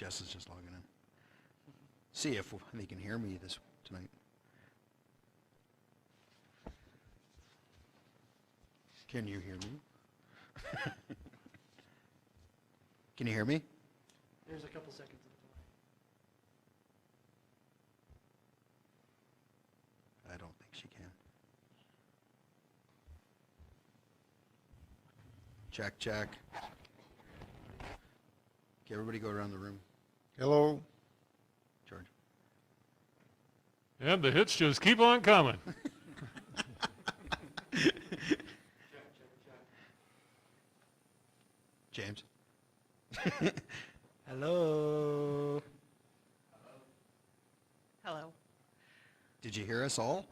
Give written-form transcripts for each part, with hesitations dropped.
Jess is just logging in. See if they can hear me this tonight. Can you hear me? Can you hear me? There's a couple seconds of delay. I don't think she can. Check, check. Okay, everybody go around the room. Hello. George. And the hits just keep on coming. James. Hello. Hello. Did you hear us all?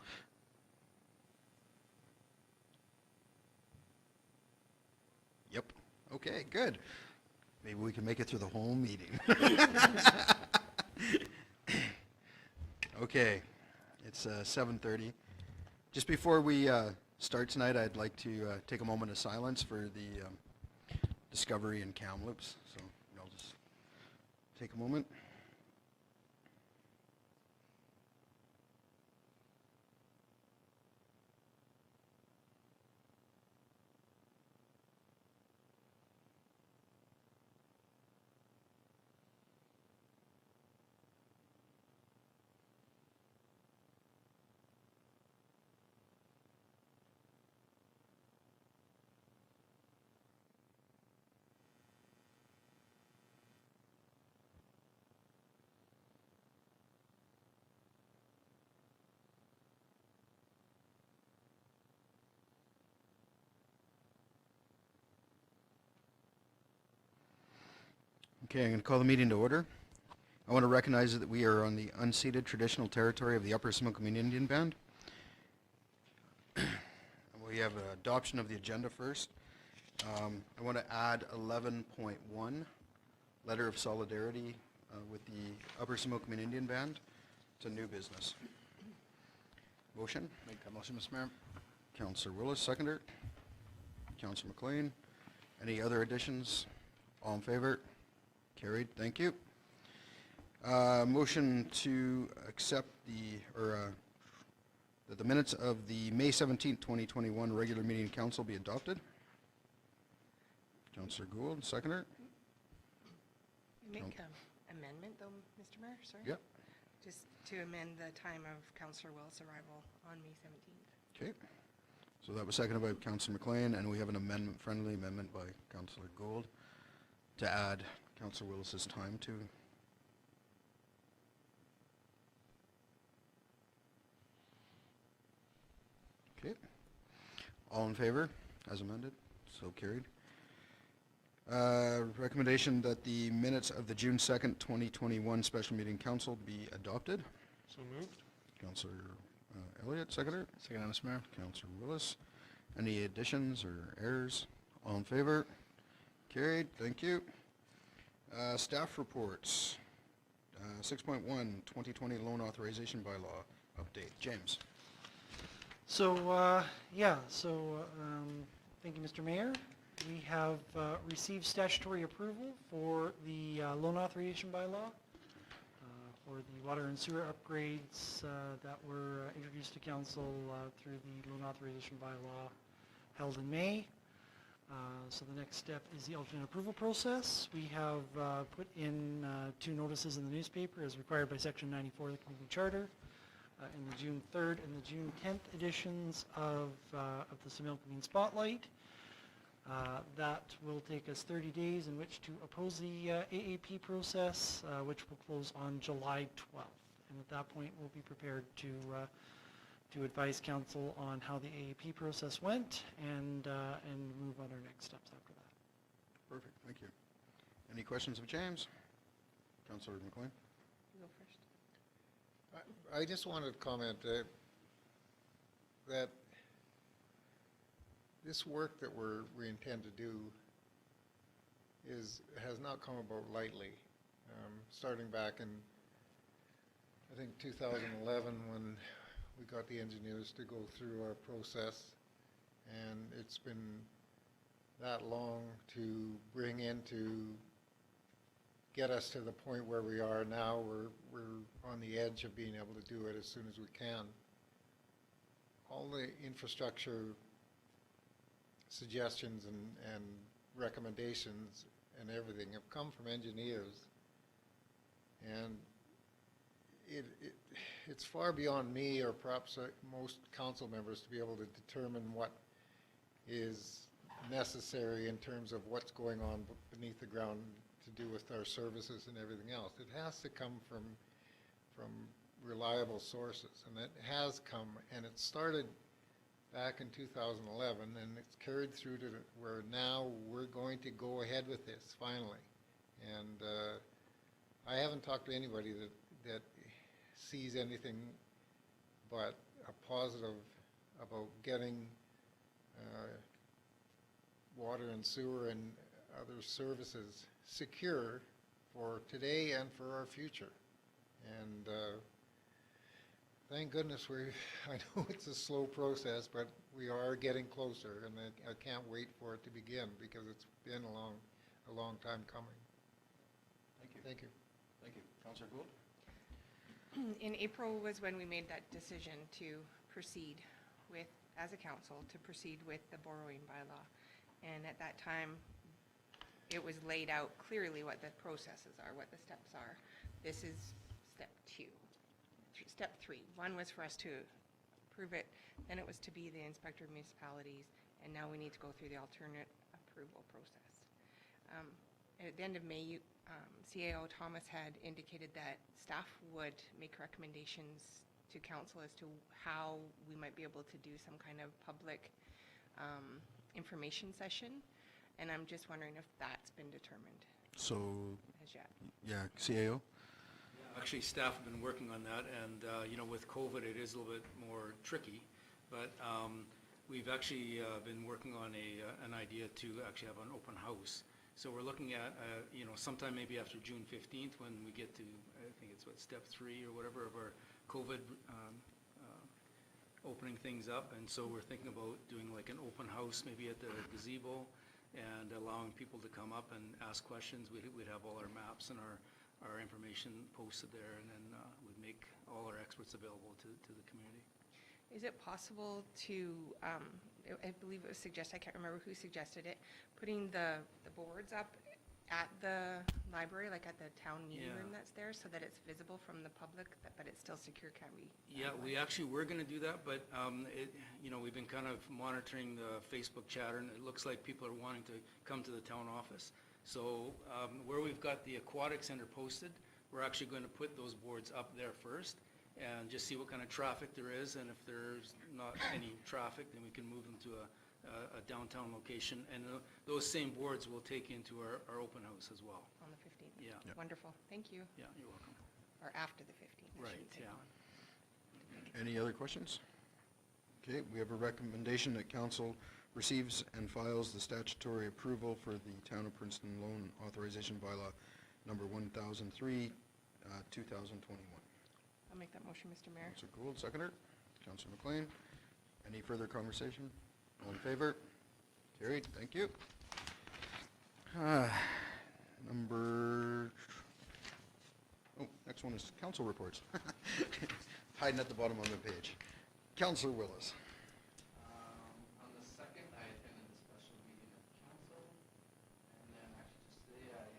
Yep. Okay, good. Maybe we can make it through the whole meeting. Okay, it's 7:30. Just before we start tonight, I'd like to take a moment of silence for the Discovery and Kamloops. So I'll just take a moment. Okay, I'm going to call the meeting to order. I want to recognize that we are on the unceded traditional territory of the Upper Similkameen Indian Band. We have adoption of the agenda first. I want to add 11.1, Letter of Solidarity with the Upper Similkameen Indian Band. It's a new business. Motion? Make that motion, Mr. Mayor. Councillor Willis, seconder. Councillor McLean. Any other additions? All in favor? Carried. Thank you. Motion to accept that the minutes of the May 17th, 2021 regular meeting of council be adopted. Councillor Gould, seconder. Make an amendment though, Mr. Mayor, sorry? Yep. Just to amend the time of Councillor Willis' arrival on May 17th. Okay. So that was seconded by Councillor McLean, and we have an amendment, friendly amendment by Councillor Gould to add Councillor Willis's time to. Okay. All in favor, as amended? So carried. Recommendation that the minutes of the June 2nd, 2021 special meeting council be adopted. So moved. Councillor Elliott, seconder. Second, Mr. Mayor. Councillor Willis. Any additions or errors? All in favor? Carried. Thank you. Staff reports. 6.1, 2020 loan authorization bylaw update. James. So, thank you, Mr. Mayor. We have received statutory approval for the loan authorization bylaw for the water and sewer upgrades that were introduced to council through the loan authorization bylaw held in May. So the next step is the alternate approval process. We have put in 2 notices in the newspaper as required by Section 94 of the Community Charter in the June 3rd and the June 10th editions of the Similkameen Spotlight. That will take us 30 days in which to oppose the AAP process, which will close on July 12th. And at that point, we'll be prepared to advise council on how the AAP process went and move on our next steps after that. Perfect. Thank you. Any questions of James? Councillor McLean? You go first. I just wanted to comment that this work that we intend to do has not come about lightly. Starting back in, I think, 2011 when we got the engineers to go through our process, and it's been that long to bring into get us to the point where we are now. We're on the edge of being able to do it as soon as we can. All the infrastructure suggestions and recommendations and everything have come from engineers. And it's far beyond me or perhaps most council members to be able to determine what is necessary in terms of what's going on beneath the ground to do with our services and everything else. It has to come from reliable sources, and it has come, and it started back in 2011, and it's carried through to where now we're going to go ahead with this finally. And I haven't talked to anybody that sees anything but a positive about getting water and sewer and other services secure for today and for our future. And thank goodness I know it's a slow process, but we are getting closer, and I can't wait for it to begin because it's been a long time coming. Thank you. Thank you. Thank you. Councillor Gould? In April was when we made that decision to proceed with, as a council, to proceed with the borrowing bylaw. And at that time, it was laid out clearly what the processes are, what the steps are. This is step 2. Step 3. One was for us to approve it, then it was to be the inspector of municipalities, and now we need to go through the alternate approval process. At the end of May, CAO Thomas had indicated that staff would make recommendations to council as to how we might be able to do some kind of public information session, and I'm just wondering if that's been determined So, as yet. yeah, CAO? Actually, staff have been working on that, and with COVID, it is a little bit more tricky. But we've actually been working on an idea to actually have an open house. So we're looking at sometime maybe after June 15th when we get to, I think it's step 3 or whatever of our COVID opening things up. And so we're thinking about doing like an open house maybe at the gazebo and allowing people to come up and ask questions. We'd have all our maps and our information posted there, and then we'd make all our experts available to the community. Is it possible to, I believe it was suggested, I can't remember who suggested it, putting the boards up at the library, like at the town meeting room that's there, so that it's visible from the public, but it's still secure, can we? Yeah, we actually were going to do that, but we've been kind of monitoring the Facebook chatter, and it looks like people are wanting to come to the town office. So where we've got the aquatic center posted, we're actually going to put those boards up there first and just see what kind of traffic there is, and if there's not any traffic, then we can move them to a downtown location, and those same boards will take into our open house as well. On the 15th? Yeah. Yeah. Wonderful, thank you. Yeah, you're welcome. Or after the 15th, I Right, shouldn't say yeah. on. Any other questions? Okay, we have a recommendation that council receives and files the statutory approval for the Town of Princeton Loan Authorization Bylaw number 1003, 2021. I'll make that motion, Mr. Mayor. Councillor Gould, seconder. Councillor McLean. Any further conversation? All in favor? Carried, thank you. Next one is council reports. Hiding at the bottom of the page. Councillor Willis. On the 2nd, I attended a special meeting of council, and then actually just today I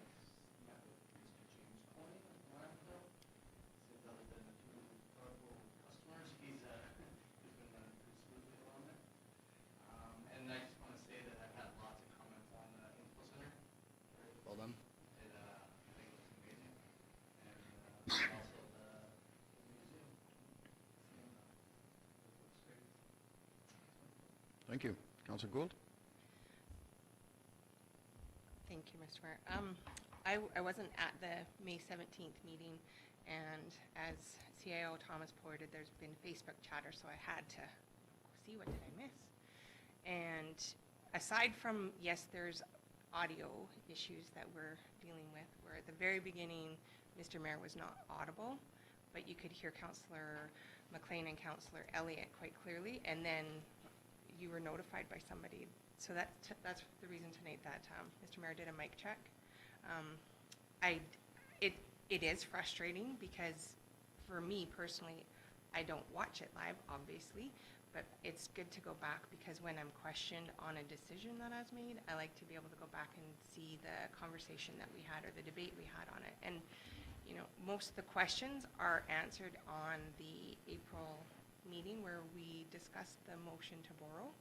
met with Mr. James Coyne in Landfill. Since other than the 2 local customers, he's been running pretty smoothly along it. And I just want to say that I've had lots of comments on the info center. Well done. I think it looks amazing. And also the museum. Looks great. Thank you. Councillor Gould? Thank you, Mr. Mayor. I wasn't at the May 17th meeting, and as CIO Thomas pointed, there's been Facebook chatter, so I had to see what did I miss. And aside from, yes, there's audio issues that we're dealing with, where at the very beginning, Mr. Mayor was not audible, but you could hear Councillor McLean and Councillor Elliott quite clearly, and then you were notified by somebody. So that's the reason tonight that Mr. Mayor did a mic check. I it is frustrating because for me personally, I don't watch it live, obviously, but it's good to go back because when I'm questioned on a decision that I was made, I like to be able to go back and see the conversation that we had or the debate we had on it. And, you know, most of the questions are answered on the April meeting where we discussed the motion to borrow.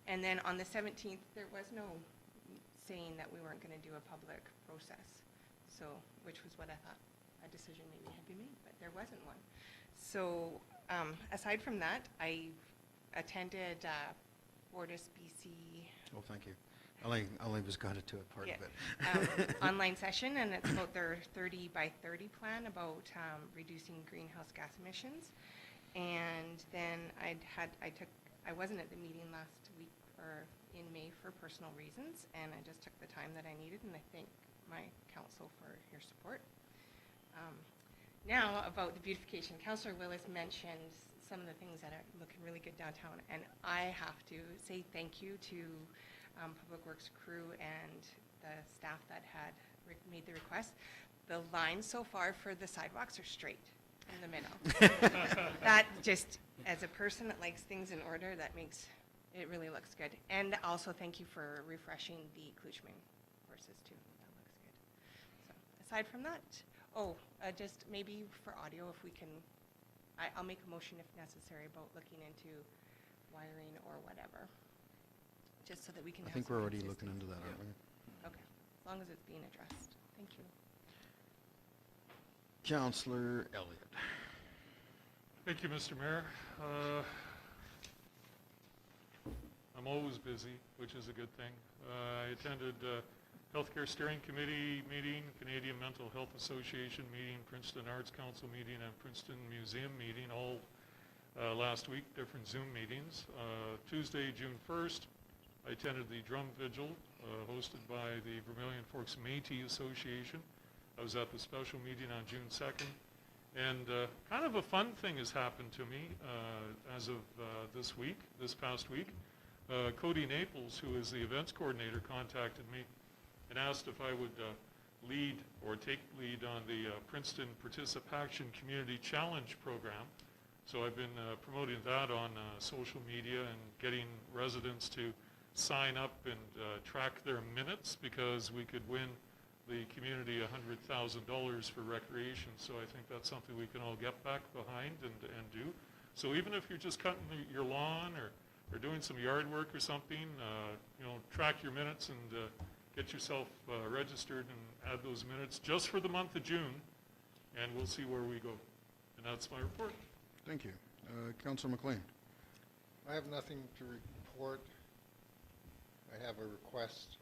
And then on the 17th, there was no saying that we weren't going to do a public process. So, which was what I thought a decision maybe had been made, but there wasn't one. So, aside from that, I attended Bordis BC. Oh, thank you. I only was got it to a part Yeah, of it. online session, and it's about their 30 by 30 plan about reducing greenhouse gas emissions. And then I wasn't at the meeting last week or in May for personal reasons, and I just took the time that I needed, and I thank my council for your support. Now, about the beautification, Councillor Willis mentioned some of the things that are looking really good downtown, and I have to say thank you to Public Works crew and the staff that had made the request. The lines so far for the sidewalks are straight in the middle. That just, as a person that likes things in order, that makes it really looks good. And also thank you for refreshing the Kluchman horses too. That looks good. So aside from that, just maybe for audio, if we can, I'll make a motion if necessary about looking into wiring or whatever, just so that we can. I think we're already looking into that, aren't we? Okay, as long as it's being addressed. Thank you. Councillor Elliott. Thank you, Mr. Mayor. I'm always busy, which is a good thing. I attended Healthcare Steering Committee meeting, Canadian Mental Health Association meeting, Princeton Arts Council meeting, and Princeton Museum meeting, all last week, different Zoom meetings. Tuesday, June 1st, I attended the Drum Vigil hosted by the Vermilion Forks Métis Association. I was at the special meeting on June 2nd. And kind of a fun thing has happened to me as of this past week. Cody Naples, who is the events coordinator, contacted me and asked if I would lead or take lead on the Princeton Participation Community Challenge program. So I've been promoting that on social media and getting residents to sign up and track their minutes, because we could win the community $100,000 for recreation. So I think that's something we can all get back behind and do. So even if you're just cutting your lawn or doing some yard work or something, track your minutes and get yourself registered and add those minutes just for the month of June, and we'll see where we go. And that's my report. Thank you. Councillor McLean. I have nothing to report. I have a request.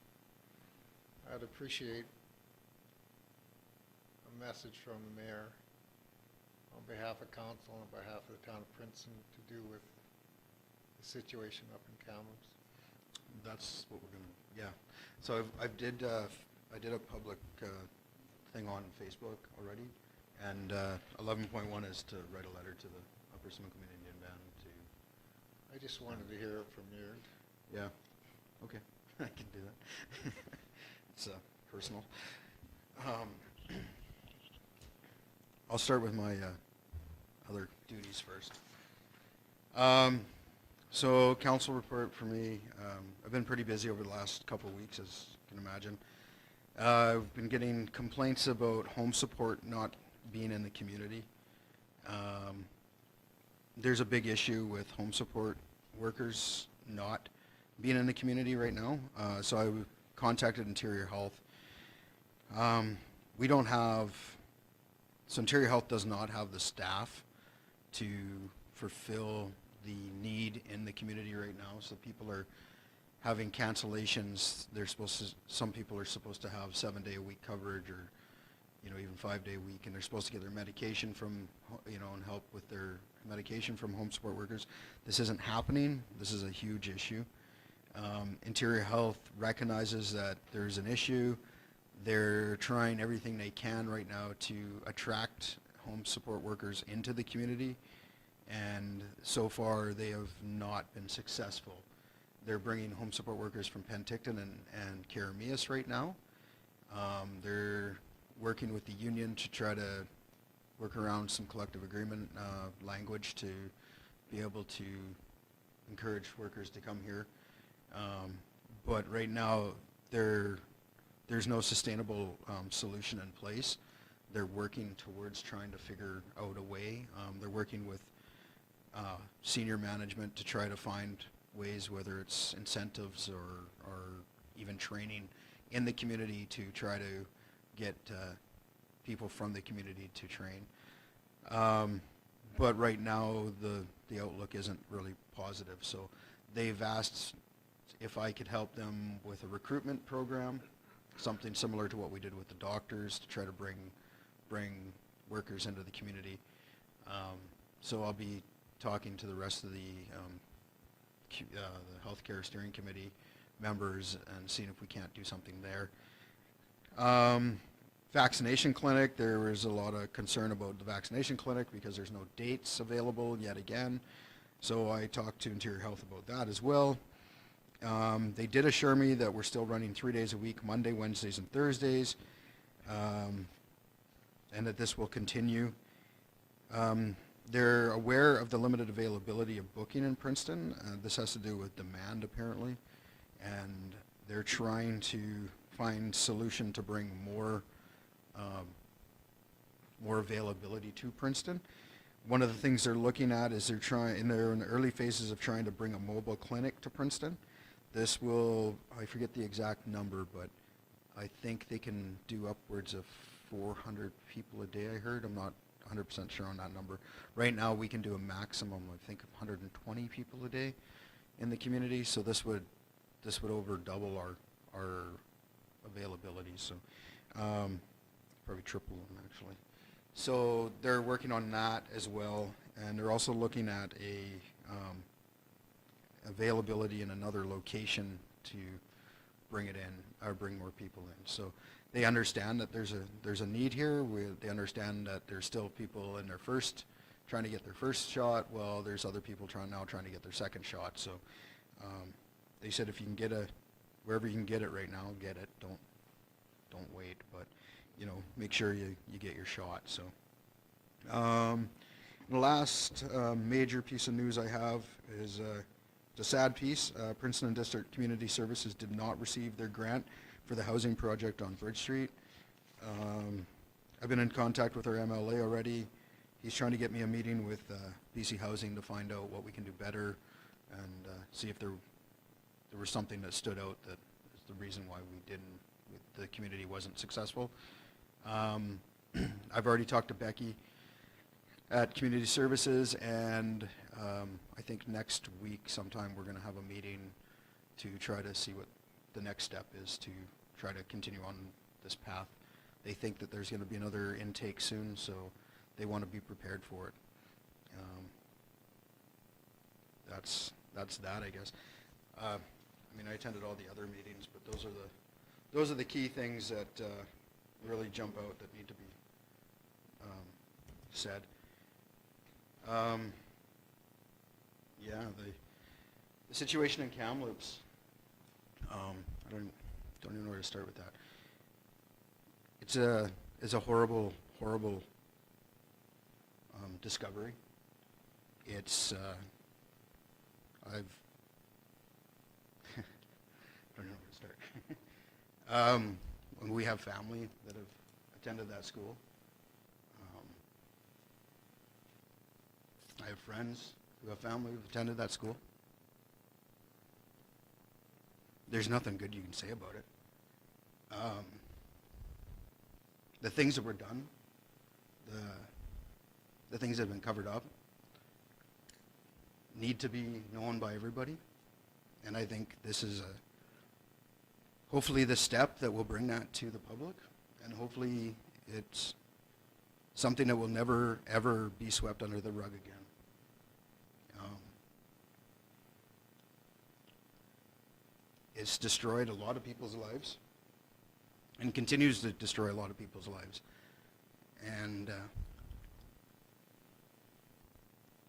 I'd appreciate a message from the mayor on behalf of council and on behalf of the town of Princeton to do with the situation up in Kamloops. That's what we're gonna, yeah. So I did a public thing on Facebook already, and 11.1 is to write a letter to the Upper Similkameen Indian Band to. I just wanted to hear it from you. Yeah. Okay, I can do that. It's personal. I'll start with my other duties first. So council report for me, I've been pretty busy over the last couple of weeks, as you can imagine. I've been getting complaints about home support not being in the community. There's a big issue with home support workers not being in the community right now. So I contacted Interior Health. We don't have, so Interior Health does not have the staff to fulfill the need in the community right now. So people are having cancellations. Some people are supposed to have 7-day-a-week coverage, or even 5-day-a-week, and they're supposed to get their medication from, and help with their medication from home support workers. This isn't happening. This is a huge issue. Interior Health recognizes that there's an issue. They're trying everything they can right now to attract home support workers into the community, and so far they have not been successful. They're bringing home support workers from Penticton and Karamias right now. They're working with the union to try to work around some collective agreement language to be able to encourage workers to come here. But right now, there's no sustainable solution in place. They're working towards trying to figure out a way. They're working with senior management to try to find ways, whether it's incentives or even training in the community to try to get people from the community to train. But right now, the outlook isn't really positive. So they've asked if I could help them with a recruitment program, something similar to what we did with the doctors, to try to bring workers into the community. So I'll be talking to the rest of the healthcare steering committee members and seeing if we can't do something there. Vaccination clinic, there was a lot of concern about the vaccination clinic because there's no dates available yet again. So I talked to Interior Health about that as well. They did assure me that we're still running 3 days a week, Monday, Wednesdays, and Thursdays, and that this will continue. They're aware of the limited availability of booking in Princeton. This has to do with demand, apparently, and they're trying to find solution to bring more availability to Princeton. One of the things they're looking at is they're in the early phases of trying to bring a mobile clinic to Princeton. This will, I forget the exact number, but I think they can do upwards of 400 people a day, I heard. I'm not 100% sure on that number. Right now, we can do a maximum, I think, of 120 people a day in the community, so this would over double our availability, so probably triple them, actually. So they're working on that as well, and they're also looking at a availability in another location to bring it in, or bring more people in. So they understand that there's a need here. They understand that there's still people in trying to get their first shot, while there's other people trying to get their second shot. So they said if you can get wherever you can get it right now, get it. Don't wait, but make sure you get your shot. So the last major piece of news I have is it's a sad piece. Princeton District Community Services did not receive their grant for the housing project on Bridge Street. I've been in contact with our MLA already. He's trying to get me a meeting with BC Housing to find out what we can do better and see if there was something that stood out that is the reason why the community wasn't successful. I've already talked to Becky at Community Services, and I think next week sometime we're going to have a meeting to try to see what the next step is to try to continue on this path. They think that there's going to be another intake soon, so they want to be prepared for it. That's that, I guess. I attended all the other meetings, but those are the key things that really jump out that need to be said. Yeah, the situation in Kamloops. I don't even know where to start with that. It's a horrible discovery. It's I don't know where to start. We have family that have attended that school. I have friends who have family who've attended that school. There's nothing good you can say about it. The things that were done, the things that have been covered up, need to be known by everybody. And I think this is hopefully the step that will bring that to the public, and hopefully it's something that will never, ever be swept under the rug again. It's destroyed a lot of people's lives and continues to destroy a lot of people's lives. And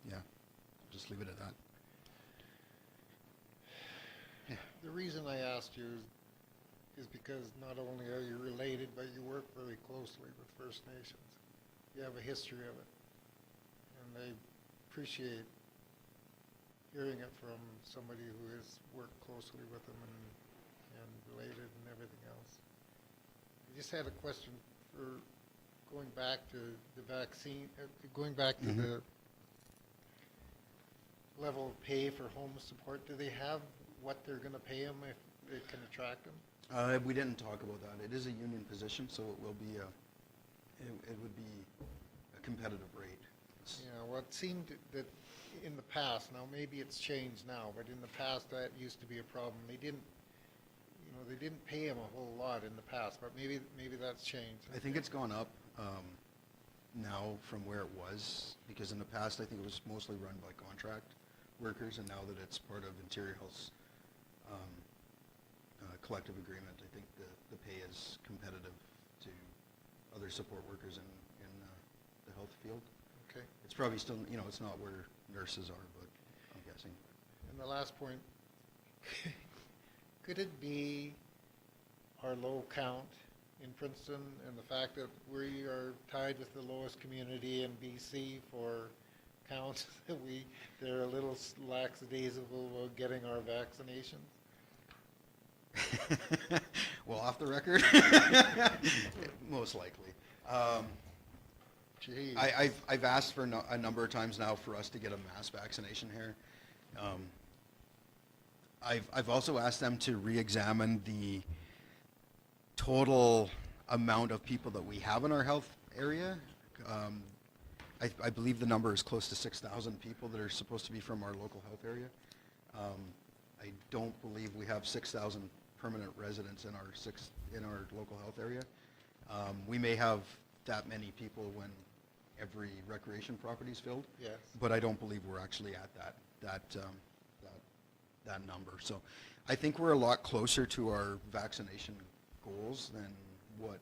yeah, I'll just leave it at that. The reason I asked you is because not only are you related, but you work very closely with First Nations. You have a history of it. And they appreciate hearing it from somebody who has worked closely with them and related and everything else. I just had a question for going back to the vaccine, going back to the level of pay for home support. Do they have what they're going to pay them if it can attract them? We didn't talk about that. It is a union position, so it will be it would be a competitive rate. Yeah, well, it seemed that in the past, now maybe it's changed now, but in the past that used to be a problem. They didn't, they didn't pay them a whole lot in the past, but maybe that's changed. I think it's gone up now from where it was, because in the past I think it was mostly run by contract workers, and now that it's part of Interior Health's collective agreement, I think the pay is competitive to other support workers in the health field. Okay. It's probably still, it's not where nurses are, but I'm guessing. And the last point, could it be our low count in Princeton and the fact that we are tied with the lowest community in BC for counts, that they're a little lackadaisical about getting our vaccinations? Well, off the record, most likely. Gee. I've asked for a number of times now for us to get a mass vaccination here. I've also asked them to re-examine the total amount of people that we have in our health area. I believe the number is close to 6,000 people that are supposed to be from our local health area. I don't believe we have 6,000 permanent residents in our local health area. We may have that many people when every recreation property is filled. Yes. But I don't believe we're actually at that number. So I think we're a lot closer to our vaccination goals than what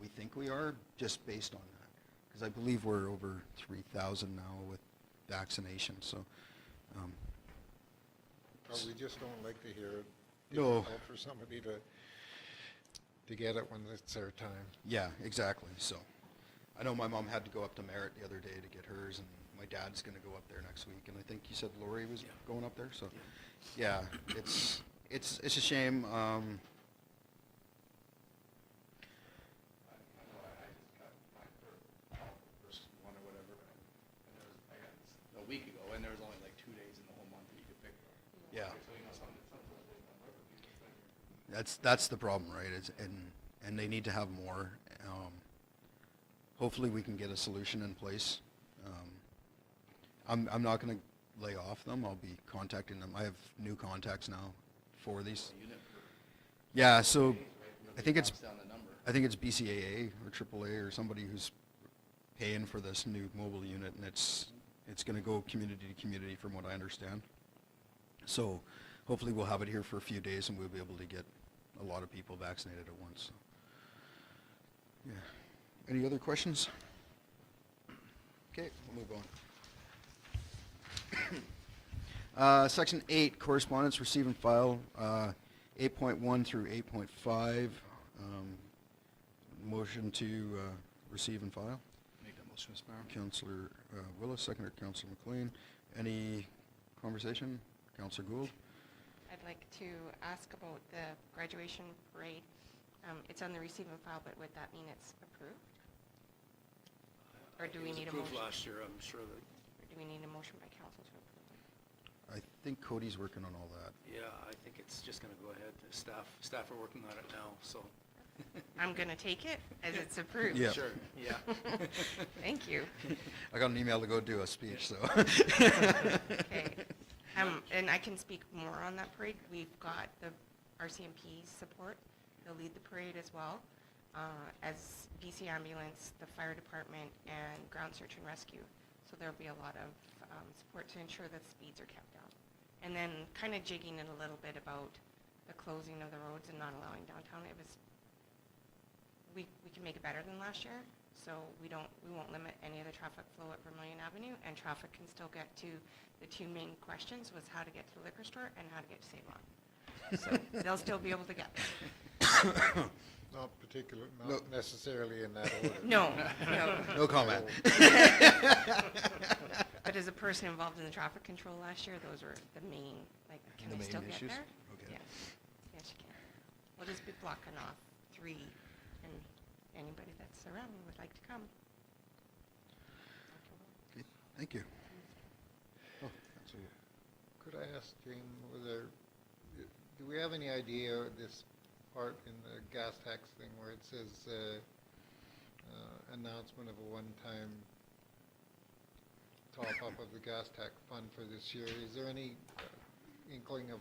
we think we are, just based on that. Because I believe we're over 3,000 now with vaccinations. So. But we just don't like to hear it. No. Difficult for somebody to get it when it's their time. Yeah, exactly. So I know my mom had to go up to Merritt the other day to get hers, and my dad's going to go up there next week. And I think you said Lori was going up there. So yeah, it's a shame. I know I just got mine for first one or whatever, and there was, I got this a week ago, and there was only like 2 days in the whole month that you could pick from. Yeah. So, something like that. That's the problem, right? And they need to have more. Hopefully we can get a solution in place. I'm not going to lay off them. I'll be contacting them. I have new contacts now for these. Yeah, so I think it's BCAA or AAA or somebody who's paying for this new mobile unit, and it's going to go community to community from what I understand. So hopefully we'll have it here for a few days and we'll be able to get a lot of people vaccinated at once. So, yeah. Any other questions? Okay, we'll move on. Section 8, correspondence, receive and file, 8.1 through 8.5. Motion to receive and file. Make that motion, Mr. Mayor. Councillor Willis, seconder Councillor McLean. Any conversation? Councillor Gould? I'd like to ask about the graduation parade. It's on the receive and file, but would that mean it's approved? Or do we need a It was approved motion? last year, I'm sure that, Or do we need a motion by council to approve it? I think Cody's working on all that. yeah, I think it's just gonna go ahead. The staff are working on it now, so. I'm going to take it as it's approved. Yeah. Sure, yeah. Thank you. I got an email to go do a speech, so. Okay. And I can speak more on that parade. We've got the RCMP support. They'll lead the parade as well, as BC Ambulance, the fire department, and ground search and rescue. So there'll be a lot of support to ensure that speeds are kept down. And then kind of jigging it a little bit about the closing of the roads and not allowing downtown. We can make it better than last year. So we won't limit any of the traffic flow at Vermilion Avenue, and traffic can still get to the two main questions, was how to get to the liquor store and how to get to Save On. So they'll still be able to get there. Not particular, No. not necessarily in that order. No, no. No comment. But as a person involved in the traffic control last year, those were the main, like, can The I main still get issues? there? Okay. Yes, yes you can. We'll just be blocking off 3, and anybody that's around would like to come. Okay, thank you. Oh, that's a- Could I ask Jane, do we have any idea this part in the gas tax thing where it says announcement of a one-time top-up of the gas tax fund for this year? Is there any inkling of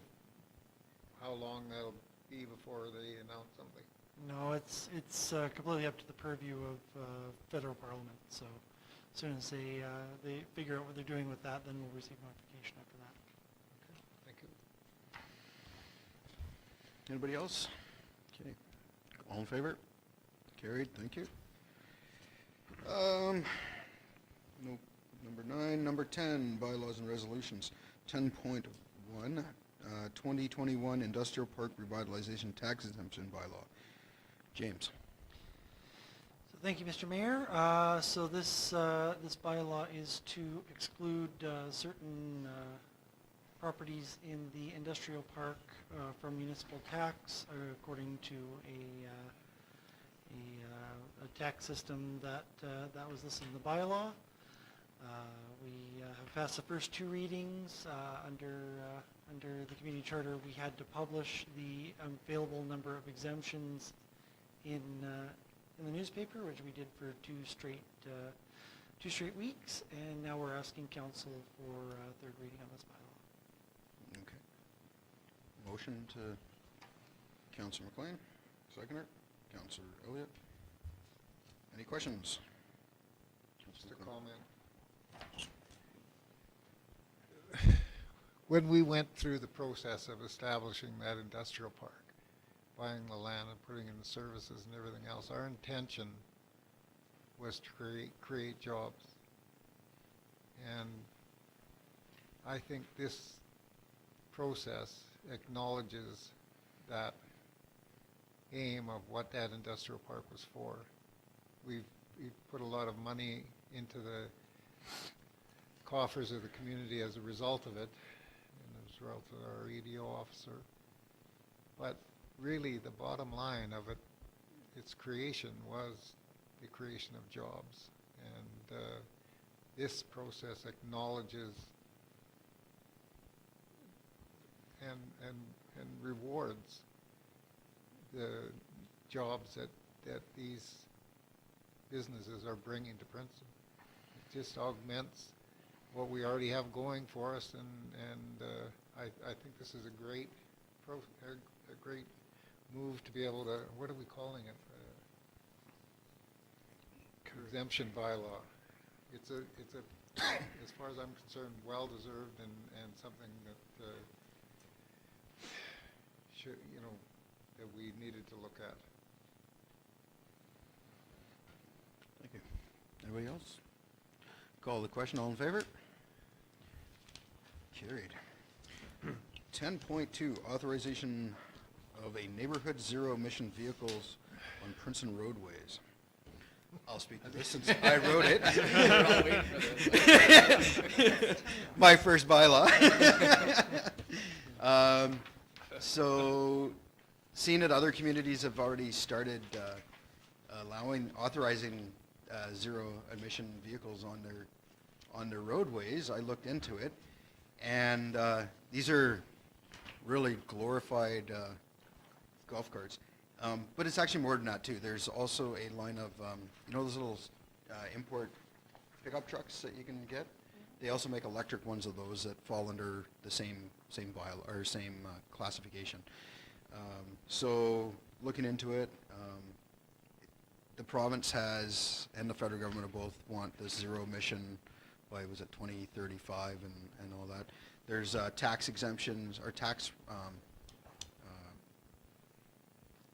how long that'll be before they announce something? No, it's completely up to the purview of federal parliament, so as soon as they figure out what they're doing with that, then we'll receive notification after that. Thank you. Anybody else? Okay, all in favor? Carried, thank you. No, number 9, number 10, bylaws and resolutions. 10.1, 2021 Industrial Park Revitalization Tax Exemption Bylaw. James. So thank you, Mr. Mayor. So this bylaw is to exclude certain properties in the industrial park from municipal tax according to a tax system that was listed in the bylaw. We have passed the first 2 readings. Under the community charter, we had to publish the available number of exemptions in the newspaper, which we did for 2 straight weeks, and now we're asking council for third reading on this bylaw. Okay. Motion to Councillor McLean, seconder. Councillor Elliott. Any questions? Just a comment. When we went through the process of establishing that industrial park, buying the land and putting in the services and everything else, our intention was to create jobs. And I think this process acknowledges that aim of what that industrial park was for. We've put a lot of money into the coffers of the community as a result of it, and as a result of our EDO officer. But really, the bottom line of it, its creation was the creation of jobs. And this process acknowledges and rewards the jobs that these businesses are bringing to Princeton. It just augments what we already have going for us, and I think this is a great great move to be able to, what are we calling it? Exemption bylaw. It's a as far as I'm concerned, well-deserved and something that should, that we needed to look at. Thank you. Anybody else? Call the question. All in favor? Carried. 10.2, authorization of a neighborhood zero-emission vehicles on Princeton roadways. I'll speak to this since I wrote it. We're all waiting for this. My first bylaw. So, seeing that other communities have already started authorizing zero-emission vehicles on their roadways, I looked into it, and these are really glorified golf carts. But it's actually more than that too. There's also a line of, those little import pickup trucks that you can get? They also make electric ones of those that fall under the same bylaw or same classification. So looking into it, the province has and the federal government both want this zero emission by, was it 2035 and all that. There's tax exemptions or tax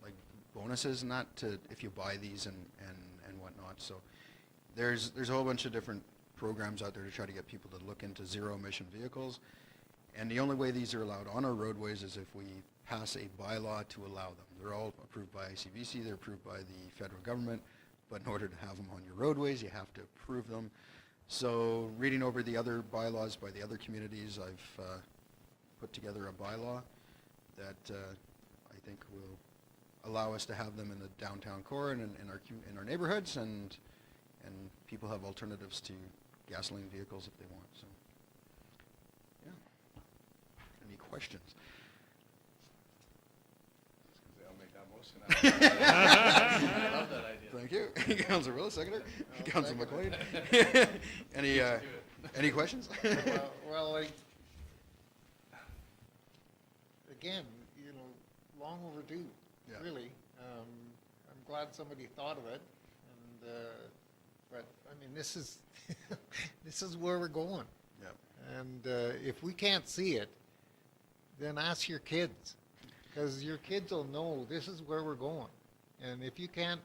like bonuses and that to if you buy these and whatnot. So there's a whole bunch of different programs out there to try to get people to look into zero emission vehicles. And the only way these are allowed on our roadways is if we pass a bylaw to allow them. They're all approved by ICBC, they're approved by the federal government, but in order to have them on your roadways, you have to approve them. So reading over the other bylaws by the other communities, I've put together a bylaw that I think will allow us to have them in the downtown core and in our neighborhoods, and people have alternatives to gasoline vehicles if they want. So, yeah. Any questions? I'll make that motion. I love that idea. Thank you. Councilor Willis, seconder. I'll Councilor second McLean. Any questions? Well, like, again, you know, long overdue, Yeah. really. I'm glad somebody thought of it, and, but, I mean, this is, this is where we're going. Yeah. And if we can't see it, then ask your kids, because your kids will know this is where we're going. And if you can't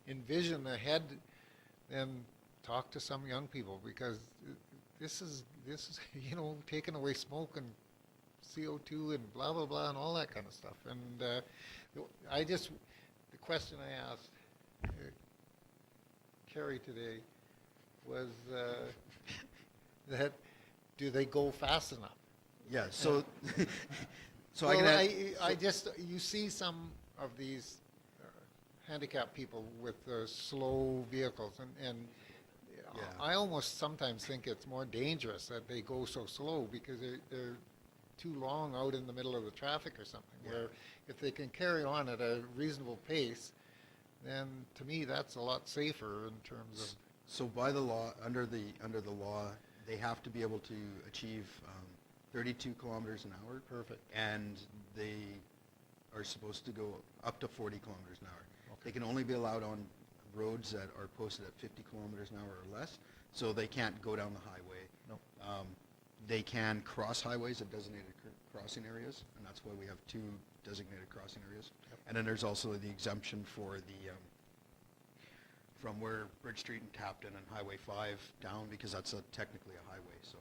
envision ahead, then talk to some young people, because this is you know, taking away smoke and CO2 and blah blah blah and all that kind of stuff. And the question I asked Kerry today was that do they go fast enough? Yeah, so, so Well, I can you see some of these handicapped people with slow vehicles, and Yeah. I almost sometimes think it's more dangerous that they go so slow, because they're too long out in the middle of the traffic or something. Yeah. Where if they can carry on at a reasonable pace, then to me that's a lot safer in terms of. So by the law, under the law, they have to be able to achieve 32 kilometers an hour. Perfect. And they are supposed to go up to 40 kilometers an hour. Okay. They can only be allowed on roads that are posted at 50 kilometers an hour or less, so they can't go down the highway. No. They can cross highways at designated crossing areas, and that's why we have 2 designated crossing areas. Yep. And then there's also the exemption for the, from where Bridge Street and Tapton and Highway 5 down, because that's technically a highway, so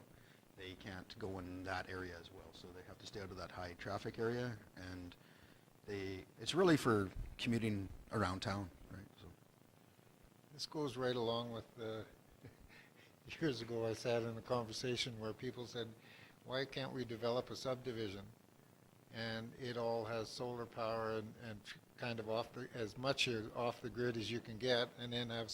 they can't go in that area as well. So they have to stay out of that high traffic area, and it's really for commuting around town, right? So. This goes right along with years ago I sat in a conversation where people said, why can't we develop a subdivision and it all has solar power and kind of as much off the grid as you can get, and then have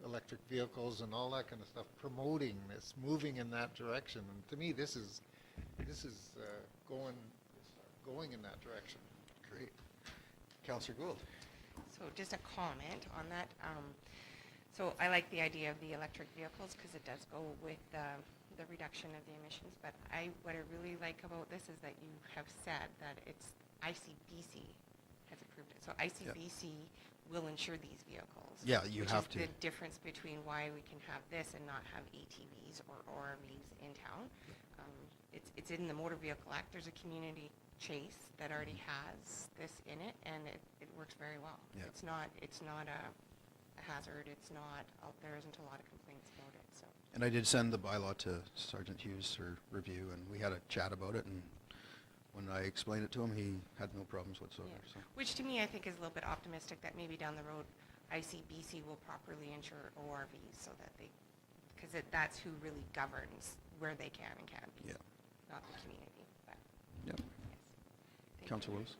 electric vehicles and all that kind of stuff, promoting this, moving in that direction. And to me, this is going in that direction. Great. Councillor Gould. So just a comment on that. So I like the idea of the electric vehicles because it does go with the reduction of the emissions. But what I really like about this is that you have said that it's ICBC has approved it. So ICBC will insure these vehicles. Yeah, you have to. Which is the difference between why we can have this and not have ATVs or ORVs in town. It's in the Motor Vehicle Act. There's a community chase that already has this in it, and it works very well. Yeah. It's not a hazard. It's not, there isn't a lot of complaints about it, so. And I did send the bylaw to Sergeant Hughes for review, and we had a chat about it, and when I explained it to him, he had no problems whatsoever. Yeah. So. Which to me, I think is a little bit optimistic that maybe down the road, ICBC will properly insure ORVs so that because that's who really governs where they can and can't be. Yeah. Not the community, but Yep. yes. Thank you. Councillor Willis.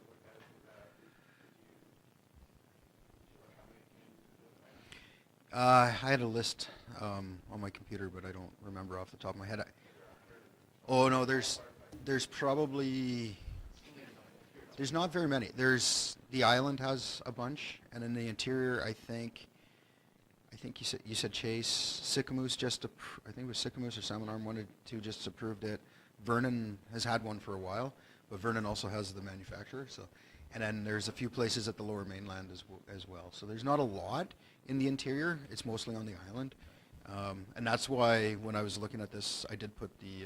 I had a list on my computer, but I don't remember off the top of my head. Oh no, there's probably not very many. The island has a bunch, and in the interior, I think you said Chase, Sycamoose I think it was Sycamoose or Salmon Arm, one or two just approved it. Vernon has had one for a while, but Vernon also has the manufacturer. So, and then there's a few places at the Lower Mainland as well. So there's not a lot in the interior. It's mostly on the island, and that's why when I was looking at this, I did put the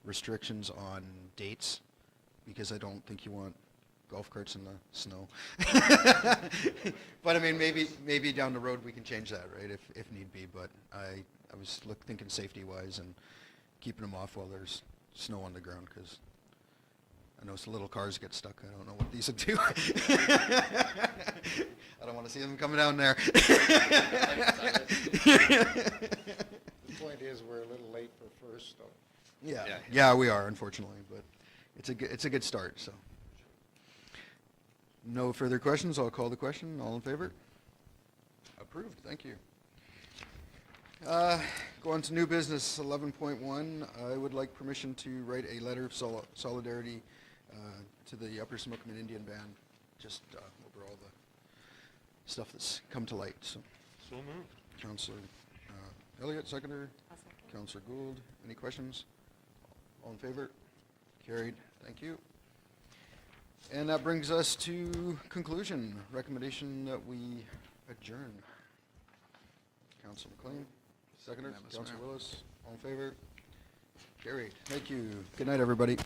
restrictions on dates, because I don't think you want golf carts in the snow. But I mean, maybe down the road we can change that, right, if need be. But I was thinking safety-wise, and keeping them off while there's snow on the ground, because I know some little cars get stuck. I don't know what these would do. I don't want to see them coming down there. The point is, we're a little late for first, though. Yeah, we are, unfortunately, but it's a good start, so. No further questions, I'll call the question. All in favor? Approved, thank you. Go on to new business, 11.1. I would like permission to write a letter of solidarity to the Upper Similkameen Indian Band, just over all the stuff that's come to light, so. So moved. Councillor Elliott, seconder. I'll second. Councillor Gould, any questions? All in favor? Carried, thank you. And that brings us to conclusion. Recommendation that we adjourn. Councillor McLean, seconder. Councillor Willis, all in favor? Carried, thank you. Good night, everybody.